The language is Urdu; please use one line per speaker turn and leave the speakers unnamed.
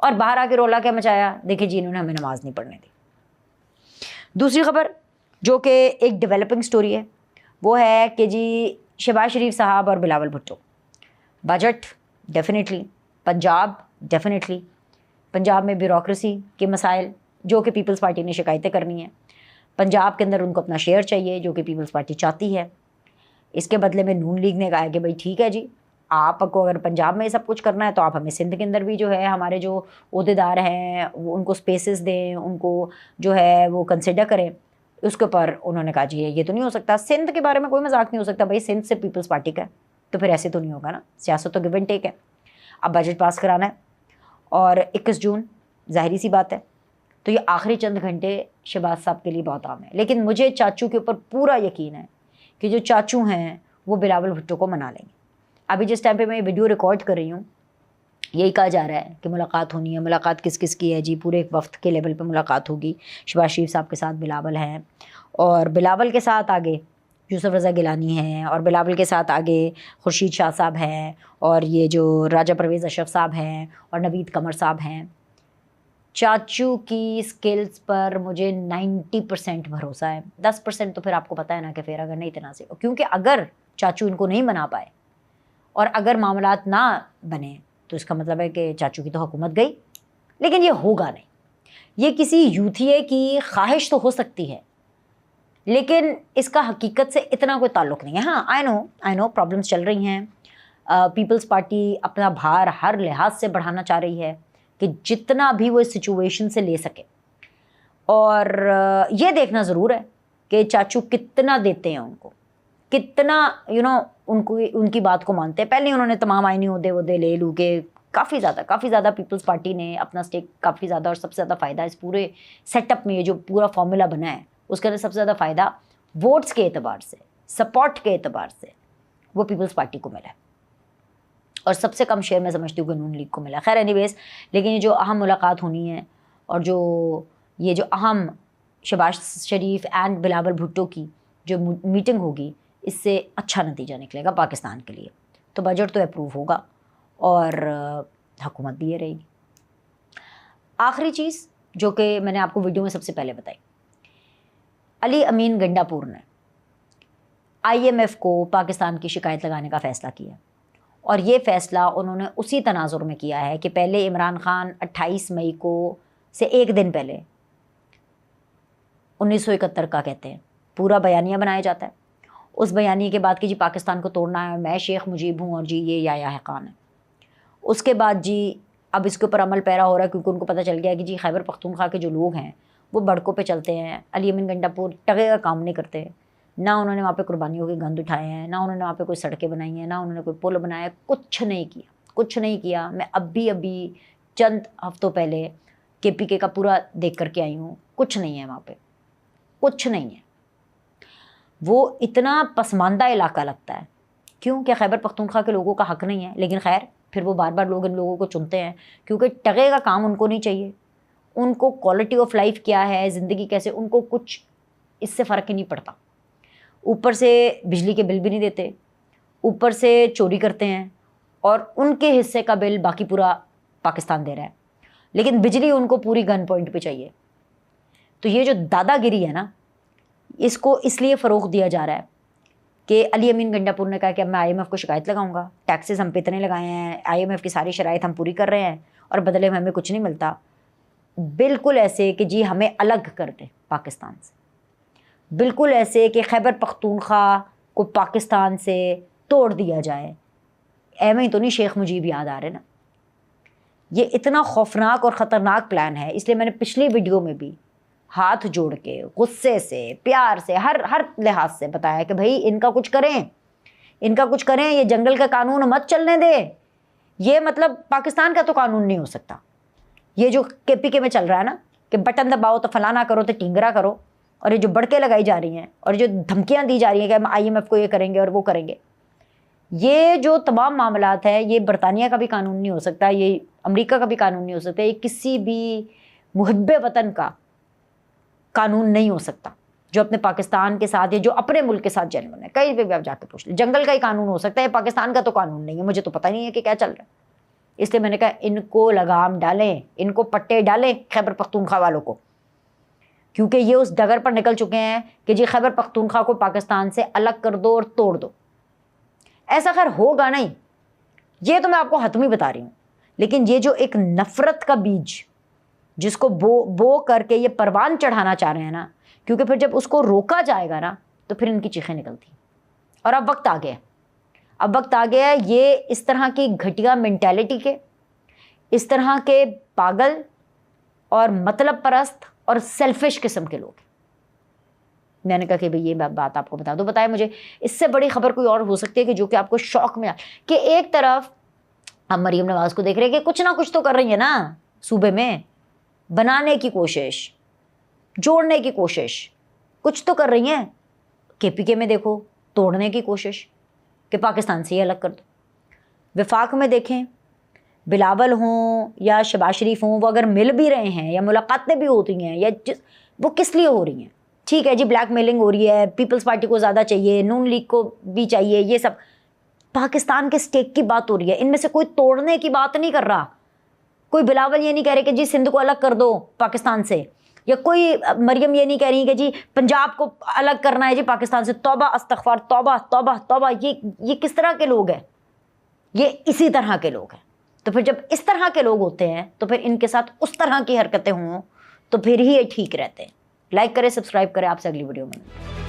اور باہر آ کے رولا کیا مچایا, دیکھیں جی انہوں نے ہمیں نماز نہیں پڑھنے دی. دوسری خبر جو کہ ایک ڈیولپنگ سٹوری ہے وہ ہے کہ جی شہباز شریف صاحب اور Bilawal Bhutto, budget definitely, Punjab definitely, Punjab میں بیوروکریسی کے مسائل جو کہ پیپلز پارٹی نے شکایتیں کرنی ہیں, پنجاب کے اندر ان کو اپنا شیئر چاہیے جو کہ پیپلز پارٹی چاہتی ہے. اس کے بدلے میں نون لیگ نے کہا ہے کہ بھائی ٹھیک ہے جی, آپ کو اگر پنجاب میں یہ سب کچھ کرنا ہے تو آپ ہمیں سندھ کے اندر بھی جو ہے ہمارے جو عہدیدار ہیں وہ ان کو سپیسز دیں, ان کو جو ہے وہ کنسیڈر کریں. اس کے اوپر انہوں نے کہا جی یہ تو نہیں ہو سکتا, سندھ کے بارے میں کوئی مذاق نہیں ہو سکتا, بھائی سندھ سے پیپلز پارٹی کا ہے تو پھر ایسے تو نہیں ہوگا نا, سیاست تو گیو اینڈ ٹیک ہے. اب بجٹ پاس کرانا ہے اور 21 جون ظاہری سی بات ہے, تو یہ آخری چند گھنٹے شہباز صاحب کے لیے بہت عام ہے. لیکن مجھے چاچو کے اوپر پورا یقین ہے کہ جو چاچو ہیں وہ بلاول بھٹو کو منا لیں گے. ابھی جس ٹائم پہ میں یہ ویڈیو ریکارڈ کر رہی ہوں یہی کہا جا رہا ہے کہ ملاقات ہونی ہے. ملاقات کس کس کی ہے جی؟ پورے ایک وفد کے لیول پہ ملاقات ہوگی. شہباز شریف صاحب کے ساتھ بلاول ہیں, اور بلاول کے ساتھ آگے یوسف رضا گیلانی ہیں, اور بلاول کے ساتھ آگے خورشید شاہ صاحب ہیں, اور یہ جو راجہ پرویز اشرف صاحب ہیں, اور نوید قمر صاحب ہیں. چاچو کی سکلز پر مجھے 90% بھروسہ ہے. 10% تو پھر آپ کو پتہ ہے نا کہ پھر اگر نہیں اتنا سے, کیونکہ اگر چاچو ان کو نہیں منا پائے اور اگر معاملات نہ بنے تو اس کا مطلب ہے کہ چاچو کی تو حکومت گئی. لیکن یہ ہوگا نہیں. یہ کسی یوتھیے کی خواہش تو ہو سکتی ہے لیکن اس کا حقیقت سے اتنا کوئی تعلق نہیں ہے. ہاں آئی نو پرابلمس چل رہی ہیں. پیپلز پارٹی اپنا بھار ہر لحاظ سے بڑھانا چاہ رہی ہے کہ جتنا بھی وہ اس سچویشن سے لے سکے, اور یہ دیکھنا ضرور ہے کہ چاچو کتنا دیتے ہیں ان کو, کتنا ان کی بات کو مانتے ہیں. پہلے انہوں نے تمام آئینی عہدے لے لو کے کافی زیادہ پیپلز پارٹی نے اپنا سٹیک کافی زیادہ, اور سب سے زیادہ فائدہ اس پورے سیٹ اپ میں جو پورا فارمولا بنا ہے اس کے اندر سب سے زیادہ فائدہ ووٹس کے اعتبار سے, سپورٹ کے اعتبار سے وہ پیپلز پارٹی کو ملا ہے, اور سب سے کم شیئر میں سمجھتی ہوں کہ نون لیگ کو ملا. خیر اینی ویز, لیکن یہ جو اہم ملاقات ہونی ہے اور یہ جو اہم شہباز شریف اینڈ بلاول بھٹو کی جو میٹنگ ہوگی, اس سے اچھا نتیجہ نکلے گا پاکستان کے لیے. تو بجٹ تو اپروو ہوگا اور حکومت بھی یہ رہے گی. آخری چیز جو کہ میں نے آپ کو ویڈیو میں سب سے پہلے بتائی, علی امین گنڈا پور نے IMF کو پاکستان کی شکایت لگانے کا فیصلہ کیا, اور یہ فیصلہ انہوں نے اسی تناظر میں کیا ہے کہ پہلے عمران خان 28 مئی کو سے ایک دن پہلے 1971 کا کہتے ہیں پورا بیانیہ بنایا جاتا ہے. اس بیانیے کے بعد کہ جی پاکستان کو توڑنا ہے, میں شیخ مجیب ہوں اور جی یہ یا حقان ہے. اس کے بعد جی اب اس کے اوپر عمل پیرا ہو رہا ہے کیونکہ ان کو پتہ چل گیا کہ جی خیبر پختونخوا کے جو لوگ ہیں وہ بڑکوں پہ چلتے ہیں. علی امین گنڈا پور ٹگے کا کام نہیں کرتے, نہ انہوں نے وہاں پہ قربانیوں کے گند اٹھائے ہیں, نہ انہوں نے وہاں پہ کوئی سڑکیں بنائی ہیں, نہ انہوں نے کوئی پل بنایا, کچھ نہیں کیا. میں ابھی چند ہفتوں پہلے KPK کا پورا دیکھ کر کے آئی ہوں, کچھ نہیں ہے وہاں پہ, کچھ نہیں ہے. وہ اتنا پسماندہ علاقہ لگتا ہے. کیوں کہ خیبر پختونخوا کے لوگوں کا حق نہیں ہے, لیکن خیر پھر وہ بار بار لوگ ان لوگوں کو چنتے ہیں کیونکہ ٹگے کا کام ان کو نہیں چاہیے. ان کو کوالٹی آف لائف کیا ہے, زندگی کیسے, ان کو کچھ اس سے فرق ہی نہیں پڑتا. اوپر سے بجلی کے بل بھی نہیں دیتے, اوپر سے چوری کرتے ہیں, اور ان کے حصے کا بل باقی پورا پاکستان دے رہا ہے, لیکن بجلی ان کو پوری گن پوائنٹ پہ چاہیے. تو یہ جو دادا گیری ہے نا, اس کو اس لیے فروغ دیا جا رہا ہے کہ علی امین گنڈا پور نے کہا کہ اب میں IMF کو شکایت لگاؤں گا, ٹیکسز ہم پہ اتنے لگائے ہیں, IMF کی ساری شرائط ہم پوری کر رہے ہیں اور بدلے میں ہمیں کچھ نہیں ملتا. بالکل ایسے کہ جی ہمیں الگ کر دیں پاکستان سے, بالکل ایسے کہ خیبر پختونخوا کو پاکستان سے توڑ دیا جائے. ایویں ہی تو نہیں شیخ مجیب یاد آ رہے نا. یہ اتنا خوفناک اور خطرناک پلان ہے, اس لیے میں نے پچھلی ویڈیو میں بھی ہاتھ جوڑ کے غصے سے پیار سے ہر لحاظ سے بتایا کہ بھائی ان کا کچھ کریں, یہ جنگل کا قانون مت چلنے دے. یہ مطلب پاکستان کا تو قانون نہیں ہو سکتا. یہ جو KPK میں چل رہا ہے نا کہ بٹن دباؤ تو فلانا کرو تو ٹینگرا کرو, اور یہ جو بڑکیں لگائی جا رہی ہیں اور جو دھمکیاں دی جا رہی ہیں کہ ہم IMF کو یہ کریں گے اور وہ کریں گے, یہ جو تمام معاملات ہیں یہ برطانیہ کا بھی قانون نہیں ہو سکتا, یہ امریکہ کا بھی قانون نہیں ہو سکتا, یہ کسی بھی محب وطن کا قانون نہیں ہو سکتا جو اپنے پاکستان کے ساتھ یا جو اپنے ملک کے ساتھ جنون ہے. کہیں پہ بھی آپ جا کے پوچھ لیں, جنگل کا ہی قانون ہو سکتا ہے, پاکستان کا تو قانون نہیں ہے. مجھے تو پتہ نہیں ہے کہ کیا چل رہا ہے. اس لیے میں نے کہا ان کو لگام ڈالیں, ان کو پٹے ڈالیں خیبر پختونخوا والوں کو, کیونکہ یہ اس ڈگر پر نکل چکے ہیں کہ جی خیبر پختونخوا کو پاکستان سے الگ کر دو اور توڑ دو. ایسا خیر ہوگا نہیں, یہ تو میں آپ کو حتمی بتا رہی ہوں, لیکن یہ جو ایک نفرت کا بیج جس کو بو کر کے یہ پروان چڑھانا چاہ رہے ہیں نا, کیونکہ پھر جب اس کو روکا جائے گا نا تو پھر ان کی چیخیں نکلتی. اور اب وقت آ گیا ہے یہ اس طرح کی گھٹیا مینٹیلٹی کے, اس طرح کے پاگل اور مطلب پرست اور سیلفش قسم کے لوگ. میں نے کہا کہ بھئی یہ بات آپ کو بتا دو. بتائیں مجھے اس سے بڑی خبر کوئی اور ہو سکتی ہے کہ جو کہ آپ کو شوق میں کہ ایک طرف ہم مریم نواز کو دیکھ رہے ہیں کہ کچھ نہ کچھ تو کر رہی ہے نا صوبے میں, بنانے کی کوشش, جوڑنے کی کوشش, کچھ تو کر رہی ہیں. کے پی کے میں دیکھو توڑنے کی کوشش کہ پاکستان سے ہی الگ کر دو. وفاق میں دیکھیں بلاول ہوں یا شہباز شریف ہوں, وہ اگر مل بھی رہے ہیں یا ملاقاتیں بھی ہوتی ہیں یا وہ کس لیے ہو رہی ہیں؟ ٹھیک ہے جی بلیک میلنگ ہو رہی ہے, پیپلز پارٹی کو زیادہ چاہیے, نون لیگ کو بھی چاہیے, یہ سب پاکستان کے سٹیک کی بات ہو رہی ہے. ان میں سے کوئی توڑنے کی بات نہیں کر رہا. کوئی بلاول یہ نہیں کہہ رہے کہ جی سندھ کو الگ کر دو پاکستان سے, یا کوئی مریم یہ نہیں کہہ رہی کہ جی پنجاب کو الگ کرنا ہے جی پاکستان سے. توبہ استغفار, توبہ توبہ توبہ. یہ کس طرح کے لوگ ہیں؟ یہ اسی طرح کے لوگ ہیں. تو پھر جب اس طرح کے لوگ ہوتے ہیں تو پھر ان کے ساتھ اس طرح کی حرکتیں ہوں تو پھر ہی یہ ٹھیک رہتے ہیں. لائک کریں, سبسکرائب کریں. آپ سے اگلی ویڈیو میں